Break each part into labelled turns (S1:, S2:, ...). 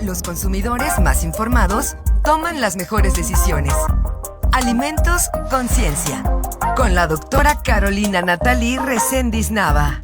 S1: Los consumidores más informados toman las mejores decisiones. Alimentos Conciencia, con la doctora Carolina Natalí Reséndiz Nava.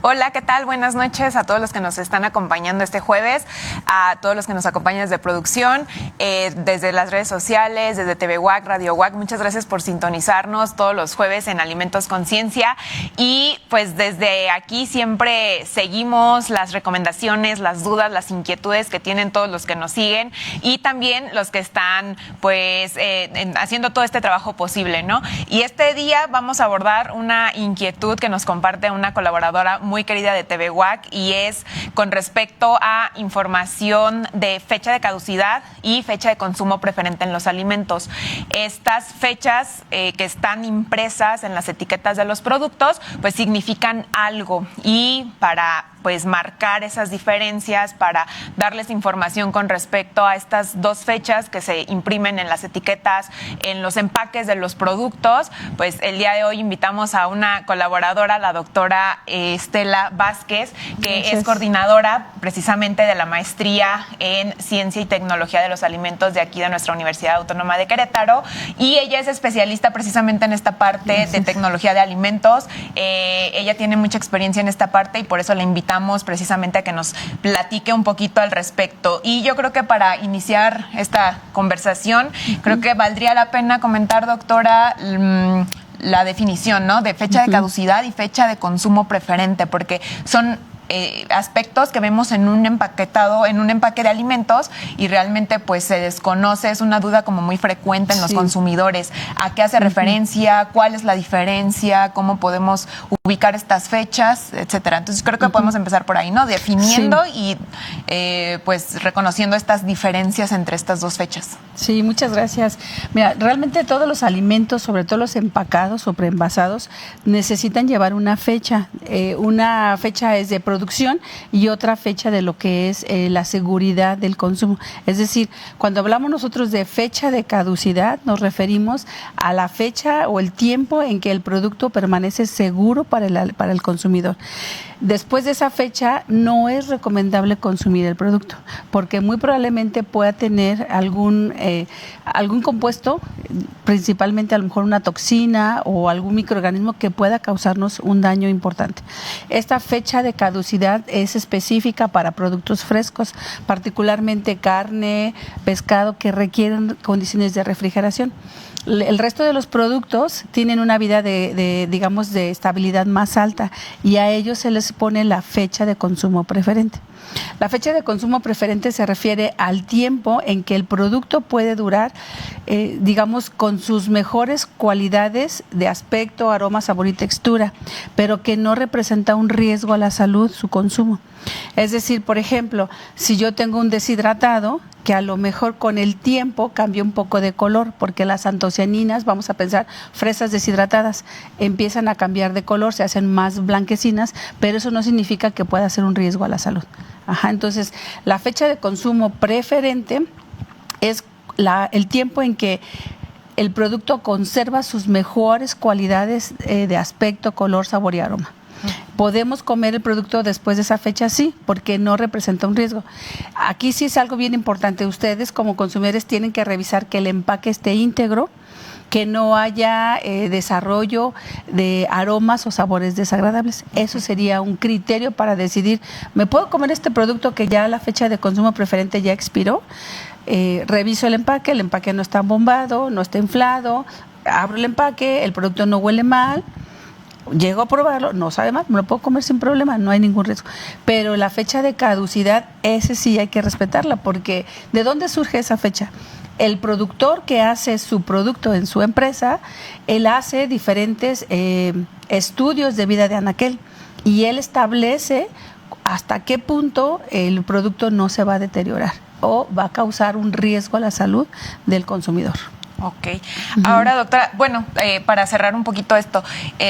S2: Hola, ¿qué tal? Buenas noches a todos los que nos están acompañando este jueves, a todos los que nos acompañan desde producción, desde las redes sociales, desde TV WAC, Radio WAC. Muchas gracias por sintonizarnos todos los jueves en Alimentos Conciencia. Y pues desde aquí siempre seguimos las recomendaciones, las dudas, las inquietudes que tienen todos los que nos siguen y también los que están pues haciendo todo este trabajo posible, ¿no? Y este día vamos a abordar una inquietud que nos comparte una colaboradora muy querida de TV WAC y es con respecto a información de fecha de caducidad y fecha de consumo preferente en los alimentos. Estas fechas que están impresas en las etiquetas de los productos pues significan algo y para pues marcar esas diferencias, para darles información con respecto a estas dos fechas que se imprimen en las etiquetas, en los empaques de los productos, pues el día de hoy invitamos a una colaboradora, la doctora Estela Vázquez, que Gracias. Es coordinadora precisamente de la maestría en Ciencia y Tecnología de los Alimentos de aquí de nuestra Universidad Autónoma de Querétaro, y ella es especialista precisamente en esta parte Gracias. De tecnología de alimentos. Ella tiene mucha experiencia en esta parte y por eso la invitamos precisamente a que nos platique un poquito al respecto. Y yo creo que para iniciar esta conversación, creo que valdría la pena comentar, doctora, la definición, ¿no?, de fecha de caducidad y fecha de consumo preferente, porque son aspectos que vemos en un empaquetado, en un empaque de alimentos y realmente pues se desconoce, es una duda como muy frecuente en los consumidores. ¿A qué hace referencia? ¿Cuál es la diferencia? ¿Cómo podemos ubicar estas fechas? Etcétera. Entonces creo que podemos empezar por ahí, ¿no? Definiendo y pues reconociendo estas diferencias entre estas dos fechas.
S3: Sí, muchas gracias. Mira, realmente todos los alimentos, sobre todo los empacados o preenvasados, necesitan llevar una fecha. Una fecha es de producción y otra fecha de lo que es la seguridad del consumo. Es decir, cuando hablamos nosotros de fecha de caducidad, nos referimos a la fecha o el tiempo en que el producto permanece seguro para el consumidor. Después de esa fecha no es recomendable consumir el producto porque muy probablemente pueda tener algún compuesto, principalmente a lo mejor una toxina o algún microorganismo que pueda causarnos un daño importante. Esta fecha de caducidad es específica para productos frescos, particularmente carne, pescado, que requieren condiciones de refrigeración. El resto de los productos tienen una vida de estabilidad más alta y a ellos se les pone la fecha de consumo preferente. La fecha de consumo preferente se refiere al tiempo en que el producto puede durar, con sus mejores cualidades de aspecto, aroma, sabor y textura, pero que no representa un riesgo a la salud su consumo. Es decir, por ejemplo, si yo tengo un deshidratado, que a lo mejor con el tiempo cambia un poco de color, porque las antocianinas, vamos a pensar, fresas deshidratadas, empiezan a cambiar de color, se hacen más blanquecinas, pero eso no significa que pueda ser un riesgo a la salud. Entonces, la fecha de consumo preferente es el tiempo en que el producto conserva sus mejores cualidades de aspecto, color, sabor y aroma. ¿Podemos comer el producto después de esa fecha? Sí, porque no representa un riesgo. Aquí sí es algo bien importante. Ustedes como consumidores tienen que revisar que el empaque esté íntegro, que no haya desarrollo de aromas o sabores desagradables. Eso sería un criterio para decidir, ¿me puedo comer este producto que ya la fecha de consumo preferente ya expiró? Reviso el empaque no está bombado, no está inflado, abro el empaque, el producto no huele mal, llego a probarlo, no sabe mal, me lo puedo comer sin problema, no hay ningún riesgo. Pero la fecha de caducidad, ese sí hay que respetarla, porque ¿de dónde surge esa fecha? El productor que hace su producto en su empresa, él hace diferentes estudios de vida de anaquel y él establece hasta qué punto el producto no se va a deteriorar o va a causar un riesgo a la salud del consumidor.
S2: Ok. Ahora, doctora, bueno, para cerrar un poquito esto,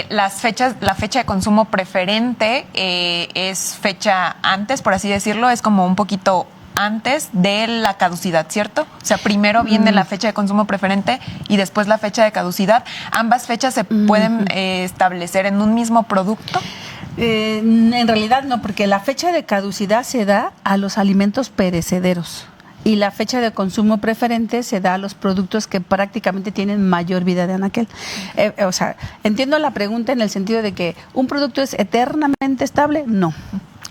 S2: la fecha de consumo preferente es fecha antes, por así decirlo, es como un poquito antes de la caducidad, ¿cierto? O sea, primero viene la fecha de consumo preferente y después la fecha de caducidad. ¿Ambas fechas se pueden establecer en un mismo producto?
S3: En realidad no, porque la fecha de caducidad se da a los alimentos perecederos. Y la fecha de consumo preferente se da a los productos que prácticamente tienen mayor vida de anaquel. O sea, entiendo la pregunta en el sentido de que ¿un producto es eternamente estable? No,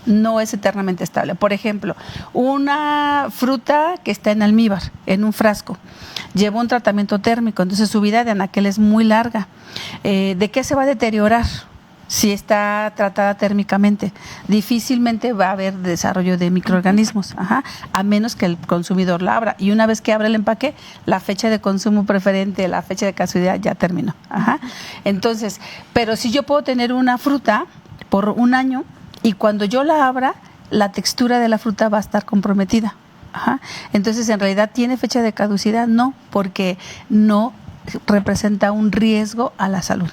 S3: no es eternamente estable. Por ejemplo, una fruta que está en almíbar, en un frasco, lleva un tratamiento térmico, entonces su vida de anaquel es muy larga. ¿De qué se va a deteriorar? Si está tratada térmicamente, difícilmente va a haber desarrollo de microorganismos, a menos que el consumidor la abra. Y una vez que abre el empaque, la fecha de consumo preferente, la fecha de caducidad ya terminó. Entonces, pero si yo puedo tener una fruta por un año y cuando yo la abra, la textura de la fruta va a estar comprometida. Entonces, ¿en realidad tiene fecha de caducidad? No, porque no representa un riesgo a la salud.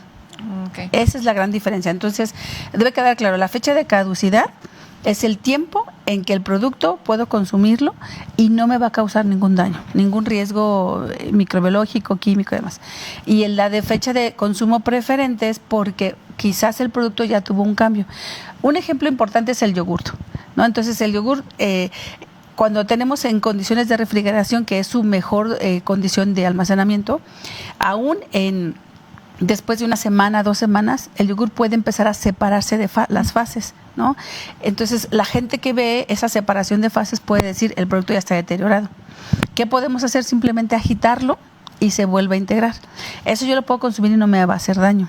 S3: Okay. Esa es la gran diferencia. Entonces, debe quedar claro, la fecha de caducidad es el tiempo en que el producto puedo consumirlo y no me va a causar ningún daño, ningún riesgo microbiológico, químico y demás. Y la de fecha de consumo preferente es porque quizás el producto ya tuvo un cambio. Un ejemplo importante es el yogur, ¿no? Entonces, el yogur... cuando tenemos en condiciones de refrigeración, que es su mejor condición de almacenamiento, aún después de una semana, 2 semanas, el yogur puede empezar a separarse de las fases, ¿no? Entonces, la gente que ve esa separación de fases puede decir, el producto ya está deteriorado. ¿Qué podemos hacer? Simplemente agitarlo y se vuelve a integrar. Eso yo lo puedo consumir y no me va a hacer daño.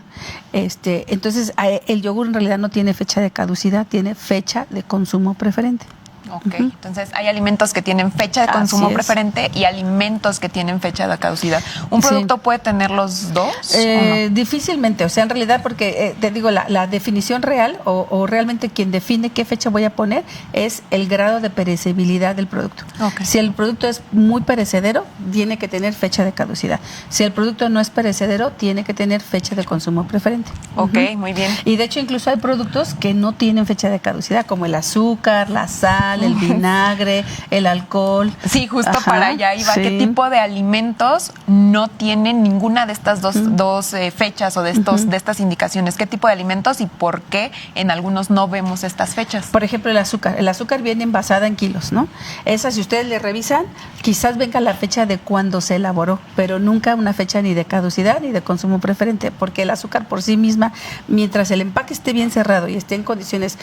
S3: Entonces, el yogur en realidad no tiene fecha de caducidad, tiene fecha de consumo preferente.
S2: Ok, entonces hay alimentos que tienen fecha de consumo preferente y alimentos que tienen fecha de caducidad. ¿Un producto puede tener los dos?
S3: ¿O no? Difícilmente, o sea, en realidad, porque te digo, la definición real o realmente quien define qué fecha voy a poner es el grado de perecibilidad del producto. Okay. Si el producto es muy perecedero, tiene que tener fecha de caducidad. Si el producto no es perecedero, tiene que tener fecha de consumo preferente.
S2: Ok, muy bien.
S3: Y de hecho, incluso hay productos que no tienen fecha de caducidad, como el azúcar, la sal, el vinagre, el alcohol.
S2: Sí, justo para allá iba. Sí. ¿Qué tipo de alimentos no tienen ninguna de estas dos fechas o de estas indicaciones? ¿Qué tipo de alimentos y por qué en algunos no vemos estas fechas?
S3: Por ejemplo, el azúcar. El azúcar viene envasada en kilos, ¿no? Esa, si ustedes le revisan, quizás venga la fecha de cuando se elaboró, pero nunca una fecha ni de caducidad ni de consumo preferente, porque el azúcar por sí misma, mientras el empaque esté bien cerrado y esté en condiciones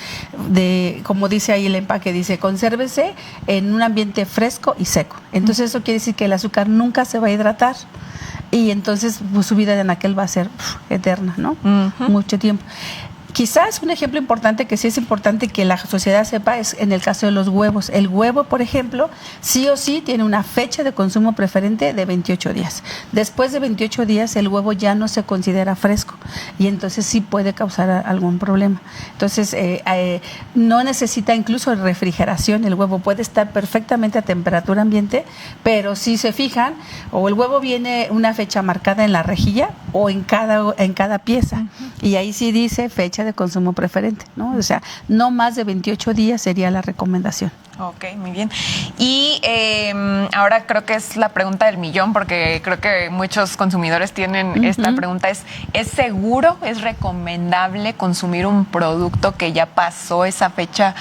S3: de, como dice ahí el empaque, dice, consérvese en un ambiente fresco y seco. Entonces eso quiere decir que el azúcar nunca se va a hidratar y entonces pues, su vida de anaquel va a ser eterna, ¿no? Mucho tiempo. Quizás un ejemplo importante que sí es importante que la sociedad sepa es en el caso de los huevos. El huevo, por ejemplo, sí o sí tiene una fecha de consumo preferente de 28 días. Después de 28 días el huevo ya no se considera fresco y entonces sí puede causar algún problema. Entonces no necesita incluso refrigeración. El huevo puede estar perfectamente a temperatura ambiente, pero si se fijan, o el huevo viene una fecha marcada en la rejilla o en cada pieza. Y ahí sí dice fecha de consumo preferente, ¿no? O sea, no más de 28 días sería la recomendación.
S2: Ok, muy bien. Y ahora creo que es la pregunta del millón, porque creo que muchos consumidores tienen esta pregunta. ¿Es seguro, es recomendable consumir un producto que ya pasó esa fecha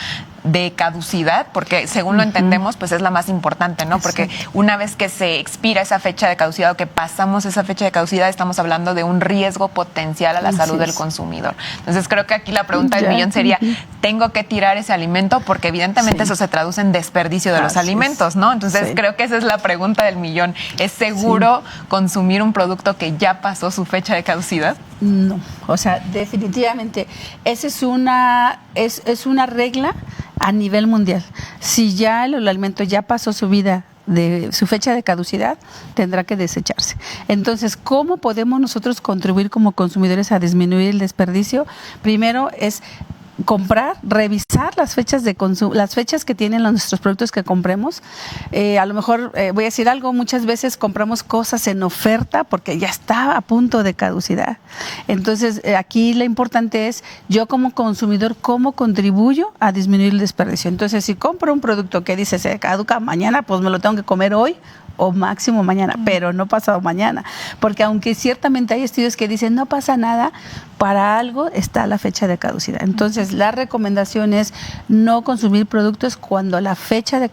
S2: de caducidad? Porque según lo entendemos, pues es la más importante, ¿no? Porque exacto, una vez que se expira esa fecha de caducidad o que pasamos esa fecha de caducidad, estamos hablando de un riesgo potencial a la salud del consumidor. Entonces creo que aquí la pregunta del millón sería, ¿tengo que tirar ese alimento? Porque evidentemente eso se traduce en desperdicio de los alimentos, ¿no? Entonces creo que esa es la pregunta del millón. ¿Es seguro consumir un producto que ya pasó su fecha de caducidad?
S3: No, o sea, definitivamente esa es una regla a nivel mundial. Si ya el alimento ya pasó su vida de su fecha de caducidad, tendrá que desecharse. Entonces, ¿cómo podemos nosotros contribuir como consumidores a disminuir el desperdicio? Primero es comprar, revisar las fechas de consumo, las fechas que tienen nuestros productos que compremos. A lo mejor voy a decir algo, muchas veces compramos cosas en oferta porque ya está a punto de caducidad. Entonces, aquí lo importante es, yo como consumidor, ¿cómo contribuyo a disminuir el desperdicio? Entonces, si compro un producto que dice se caduca mañana, pues me lo tengo que comer hoy o máximo mañana, pero no pasado mañana, porque aunque ciertamente hay estudios que dicen no pasa nada, para algo está la fecha de caducidad. Entonces, la recomendación es no consumir productos cuando la fecha de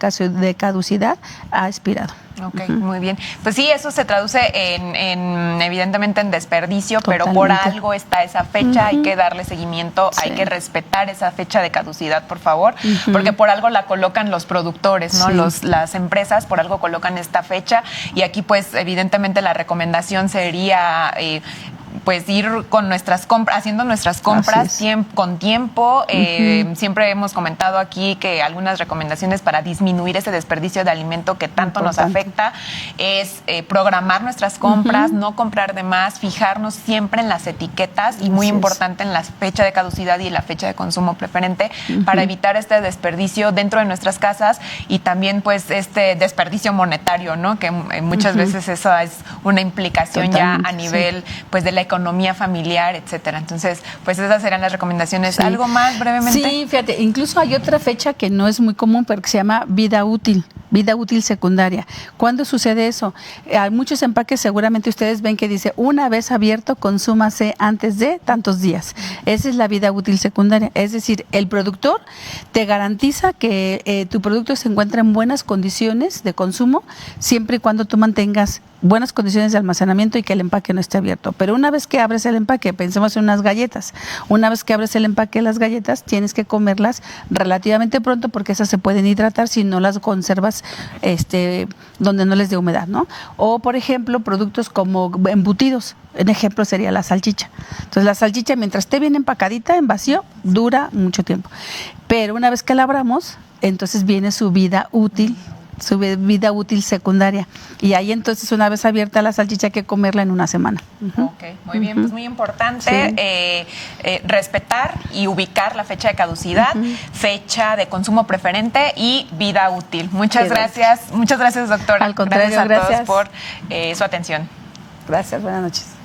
S3: caducidad ha expirado.
S2: Ok, muy bien. Pues sí, eso se traduce en evidentemente en desperdicio, pero por algo está esa fecha, hay que darle seguimiento, hay que respetar esa fecha de caducidad, por favor, porque por algo la colocan los productores, ¿no? Las empresas por algo colocan esta fecha, y aquí pues evidentemente la recomendación sería pues ir con nuestras compras, haciendo nuestras compras con tiempo. Siempre hemos comentado aquí que algunas recomendaciones para disminuir ese desperdicio de alimento que tanto nos afecta es programar nuestras compras, no comprar de más, fijarnos siempre en las etiquetas y muy importante en la fecha de caducidad y la fecha de consumo preferente para evitar este desperdicio dentro de nuestras casas y también pues este desperdicio monetario, ¿no? Que muchas veces eso es una implicación ya a nivel pues de la economía familiar, etcétera. Entonces, pues esas serán las recomendaciones. ¿Algo más brevemente?
S3: Sí, fíjate, incluso hay otra fecha que no es muy común, pero que se llama vida útil secundaria. ¿Cuándo sucede eso? Hay muchos empaques, seguramente ustedes ven que dice, una vez abierto, consúmase antes de tantos días. Esa es la vida útil secundaria. Es decir, el productor te garantiza que tu producto se encuentra en buenas condiciones de consumo, siempre y cuando tú mantengas buenas condiciones de almacenamiento y que el empaque no esté abierto. Pero una vez que abres el empaque, pensemos en unas galletas, una vez que abres el empaque de las galletas, tienes que comerlas relativamente pronto porque esas se pueden hidratar si no las conservas donde no les dé humedad, ¿no? O, por ejemplo, productos como embutidos. Un ejemplo sería la salchicha. Entonces, la salchicha, mientras esté bien empacadita, en vacío, dura mucho tiempo. Pero una vez que la abramos, entonces viene su vida útil secundaria. Y ahí entonces, una vez abierta la salchicha, hay que comerla en una semana.
S2: Ok, muy bien, pues muy importante respetar y ubicar la fecha de caducidad, fecha de consumo preferente y vida útil. Muchas gracias, doctora.
S3: Al contrario,
S2: gracias a todos por su atención.
S3: Gracias, buenas noches.